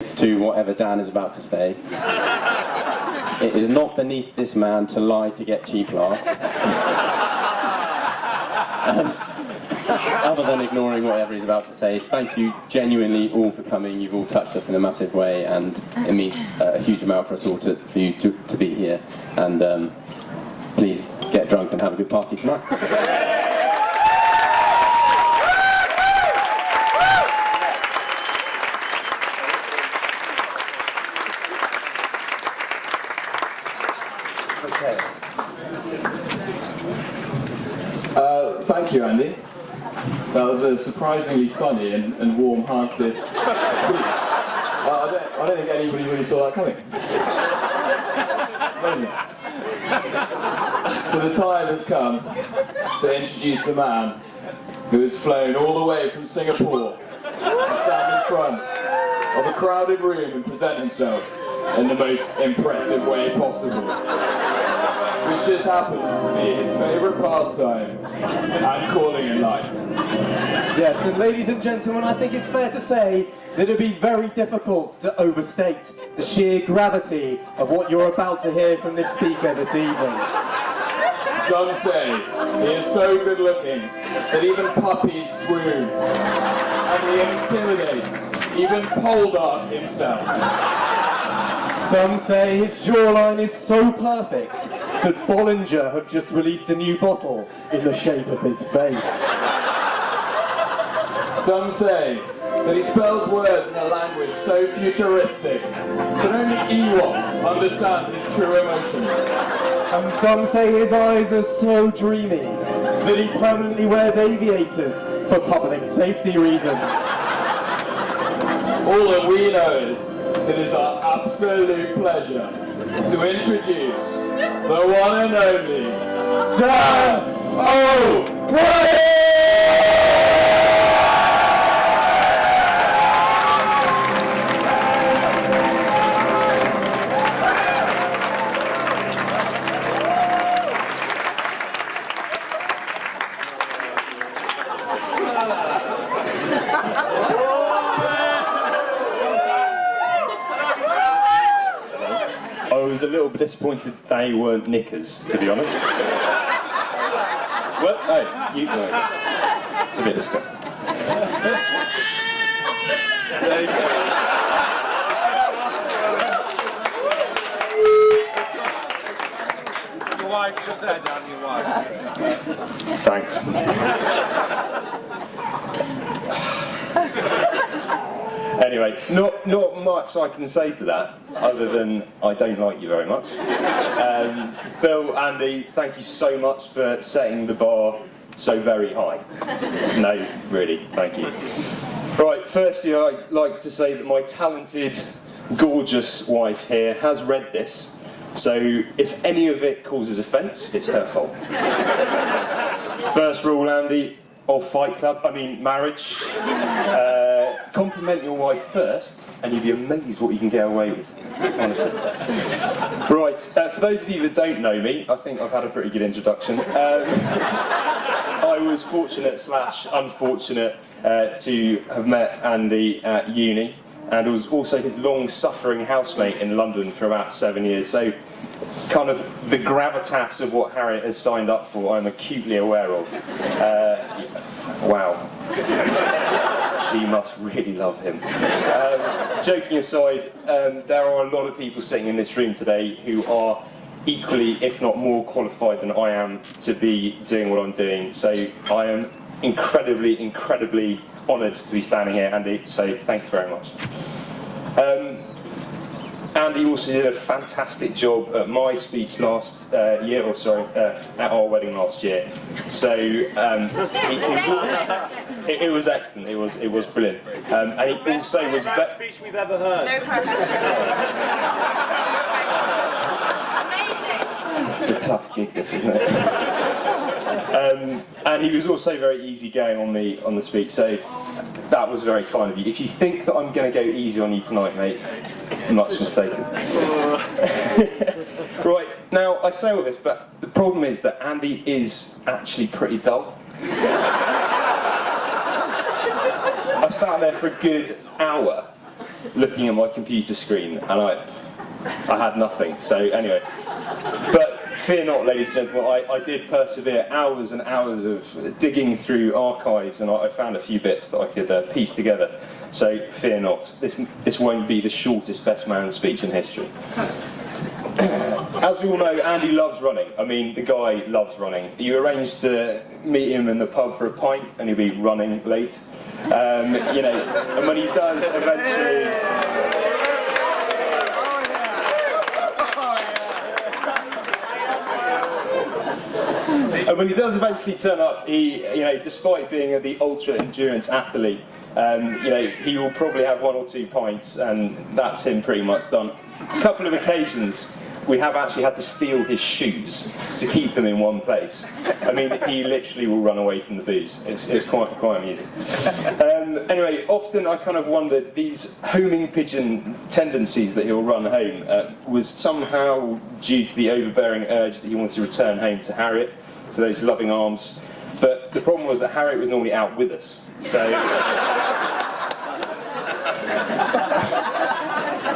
to whatever Dan is about to say. It is not beneath this man to lie to get cheap laughs. And other than ignoring whatever he's about to say, thank you genuinely all for coming. You've all touched us in a massive way, and it means a huge amount for us all for you to be here. And please get drunk and have a good party tonight. Thank you, Andy. That was a surprisingly funny and warm-hearted speech. I don't think anybody really saw that coming. Amazing. So the time has come to introduce the man who has flown all the way from Singapore to stand in front of a crowded room and present himself in the most impressive way possible, which just happens to be his favourite pastime and calling in life. Yes, and ladies and gentlemen, I think it's fair to say that it would be very difficult to overstate the sheer gravity of what you're about to hear from this speaker this evening. Some say he is so good looking that even puppies swoon, and he intimidates even Poldark himself. Some say his jawline is so perfect that Bollinger have just released a new bottle in the shape of his face. Some say that he spells words in a language so futuristic that only Ewoks understand his true emotions. And some say his eyes are so dreamy that he permanently wears aviators for public safety reasons. All that we know is that it is our absolute pleasure to introduce the one and only Dan O'Brien! I was a little bit disappointed they weren't knickers, to be honest. Well, hey, you know, it's a bit disgusting. Your wife, just there, Dan, your wife. Thanks. Anyway, not much I can say to that, other than I don't like you very much. Bill, Andy, thank you so much for setting the bar so very high. No, really, thank you. Right, firstly, I'd like to say that my talented, gorgeous wife here has read this, so if any of it causes offence, it's her fault. First rule, Andy, of Fight Club, marriage. Compliment your wife first, and you'll be amazed what you can get away with, honestly. Right, for those of you that don't know me, I think I've had a pretty good introduction. I was fortunate/unfortunate to have met Andy at uni, and was also his long-suffering housemate in London for about 7 years, so kind of the gravitas of what Harriet has signed up for, I'm acutely aware of. Wow. She must really love him. Joking aside, there are a lot of people sitting in this room today who are equally, if not more qualified than I am to be doing what I'm doing. So I am incredibly honoured to be standing here, Andy, so thank you very much. Andy also did a fantastic job at my speech last year, or sorry, at our wedding last year. So it was excellent. It was brilliant. And he also was the best speech we've ever heard. No pressure. Amazing. It's a tough gig, this, isn't it? And he was also very easygoing on the speech. So that was very kind of you. If you think that I'm going to go easy on you tonight, mate, much mistaken. Right, now I say all this, but the problem is that Andy is actually pretty dull. I sat there for a good hour looking at my computer screen, and I had nothing. So anyway, but fear not, ladies and gentlemen, I did persevere hours and hours of digging through archives, and I found a few bits that I could piece together. So fear not, this won't be the shortest best man speech in history. As we all know, Andy loves running. I mean, the guy loves running. You arrange to meet him in the pub for a pint, and he'll be running late. You know, and when he does eventually. And when he does eventually turn up, he, you know, despite being the ultra endurance athlete, you know, he will probably have 1 or 2 pints, and that's him pretty much done. A couple of occasions, we have actually had to steal his shoes to keep them in one place. I mean, he literally will run away from the booze. It's quite amusing. Anyway, often I kind of wondered, these homing pigeon tendencies that he'll run home was somehow due to the overbearing urge that he wanted to return home to Harriet, to those loving arms. But the problem was that Harriet was normally out with us. So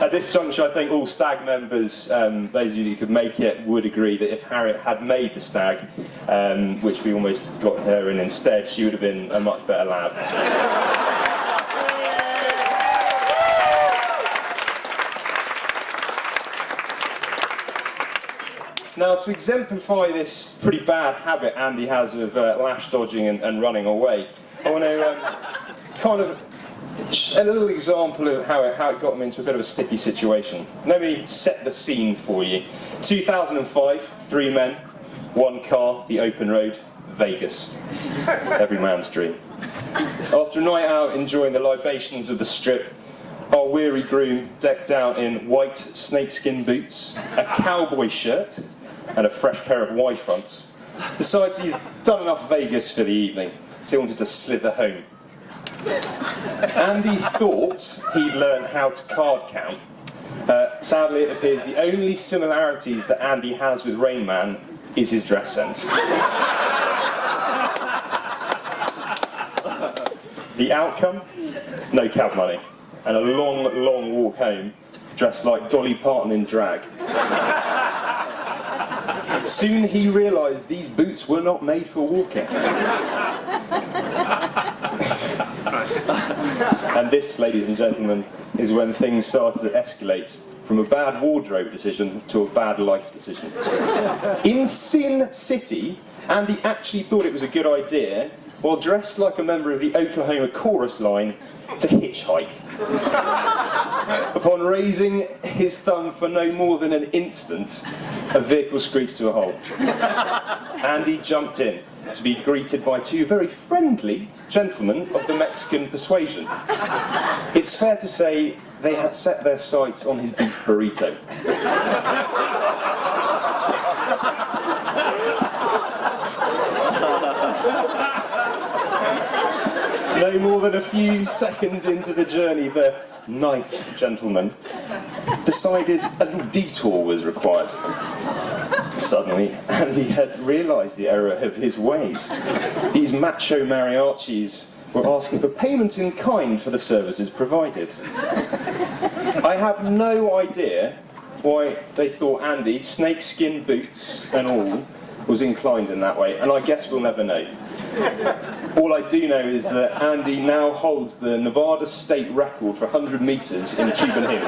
at this juncture, I think all stag members, those of you who could make it, would agree that if Harriet had made the stag, which we almost got her in instead, she would have been a much better lad. Now, to exemplify this pretty bad habit Andy has of lash dodging and running away, I want to kind of a little example of how it got him into a bit of a sticky situation. Let me set the scene for you. 2005, 3 men, 1 car, the open road, Vegas. Every man's dream. After a night out enjoying the libations of the strip, our weary groom, decked out in white snakeskin boots, a cowboy shirt, and a fresh pair of Y-fronts, decides he'd done enough Vegas for the evening, so he wanted to slither home. Andy thought he'd learned how to card count. Sadly, it appears the only similarities that Andy has with Rain Man is his dress sense. The outcome? No cab money, and a long, long walk home, dressed like Dolly Parton in drag. Soon he realised these boots were not made for walking. And this, ladies and gentlemen, is when things started to escalate from a bad wardrobe decision to a bad life decision. In Sin City, Andy actually thought it was a good idea, while dressed like a member of the Oklahoma Chorus Line, to hitchhike. Upon raising his thumb for no more than an instant, a vehicle screeched to a halt. Andy jumped in to be greeted by 2 very friendly gentlemen of the Mexican persuasion. It's fair to say they had set their sights on his beef burrito. No more than a few seconds into the journey, the ninth gentleman decided a little detour was required. Suddenly, Andy had realised the error of his ways. These macho mariachis were asking for payment in kind for the services provided. I have no idea why they thought Andy, snakeskin boots and all, was inclined in that way, and I guess we'll never know. All I do know is that Andy now holds the Nevada state record for 100 metres in Cuban Hill.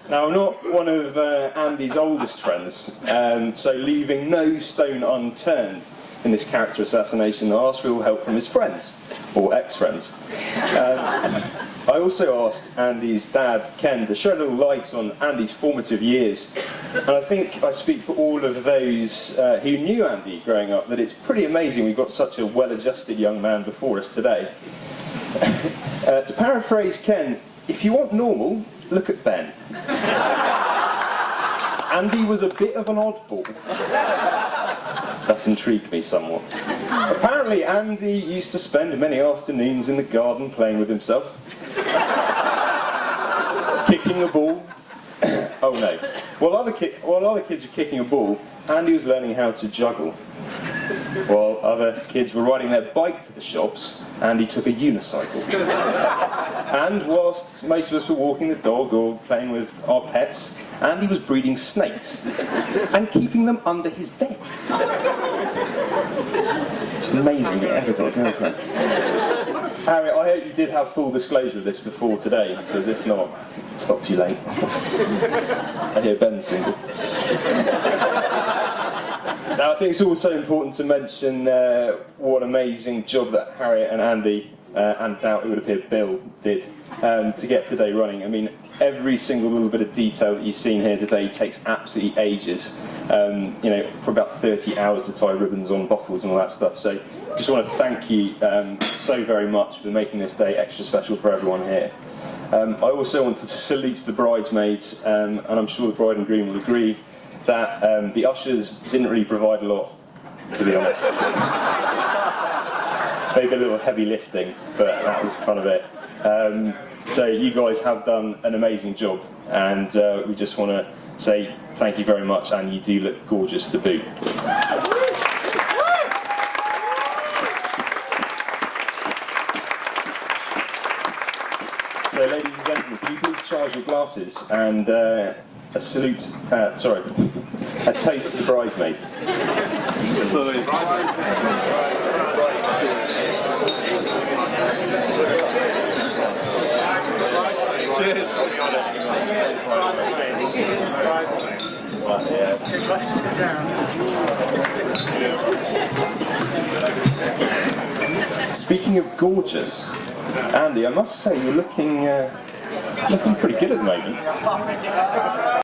Now, I'm not one of Andy's oldest friends, so leaving no stone unturned in this character assassination, I asked for all help from his friends, or ex-friends. I also asked Andy's dad, Ken, to shed a little light on Andy's formative years. And I think I speak for all of those who knew Andy growing up, that it's pretty amazing we've got such a well-adjusted young man before us today. To paraphrase Ken, if you want normal, look at Ben. Andy was a bit of an oddball. That intrigued me somewhat. Apparently, Andy used to spend many afternoons in the garden playing with himself. Kicking a ball. Oh no. While other kids were kicking a ball, Andy was learning how to juggle. While other kids were riding their bike to the shops, Andy took a unicycle. And whilst most of us were walking the dog or playing with our pets, Andy was breeding snakes and keeping them under his bed. It's amazing you ever got a girlfriend. Harry, I hope you did have full disclosure of this before today, because if not, it's not too late. I hear Ben's single. Now, I think it's also important to mention what an amazing job that Harriet and Andy, and now it would appear Bill, did to get today running. I mean, every single little bit of detail that you've seen here today takes absolutely ages. You know, for about 30 hours to tie ribbons on bottles and all that stuff. So, just want to thank you so very much for making this day extra special for everyone here. I also wanted to salute the bridesmaids, and I'm sure the bride and groom will agree that the ushers didn't really provide a lot, to be honest. Maybe a little heavy lifting, but that was kind of it. So you guys have done an amazing job, and we just want to say thank you very much, and you do look gorgeous to boot. So ladies and gentlemen, can you please charge your glasses and a toast to the bridesmaids. Cheers. Speaking of gorgeous, Andy, I must say you're looking pretty good at the moment.